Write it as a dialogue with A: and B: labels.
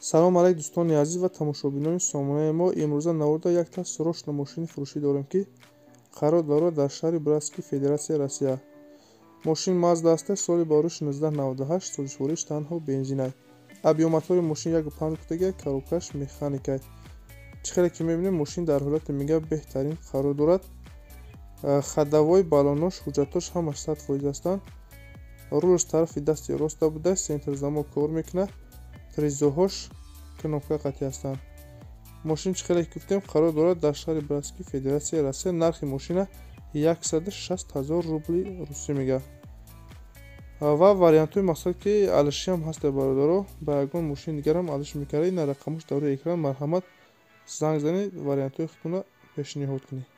A: салом алайк дӯстони азиз ва тамошобинони сомонаи мо. имрӯза навода як таст рошна мошини фурӯшӣ дорем, ки қарор дорад дар шаҳри Братски, Федератсияи Россия. мошин Mazda аст, соли барои 1698, сӯзишвориш танҳо бензинай. абъёмотори мошин 1.5 кутага, коробкаш механикай. чӣ хеле ки мебинем, мошин дар ҳолати мега беҳтарин қарор дорад. хадавои балонош, ҳуҷҷатош ҳамаш 100% ҳастанд. рулш тарафи дасти роста буда, сентрзамок кор мекунад. трезоҳош кнопка қатъӣ ҳастанд. мошин чӣ хеле ки гуфтем, қарор дорад дар шаҳри Братски, Федератсияи Россия. нархи мошина 160 000 рубли русӣ мега. ва вариантҳои мақсад ки алишиам ҳаст бародаро. ба ягон мошини дигарам алиш мекарда. ина рақамаш дар рӯи экран. марҳамат, занг занед, вариантҳои худтона пешниҳод кунед.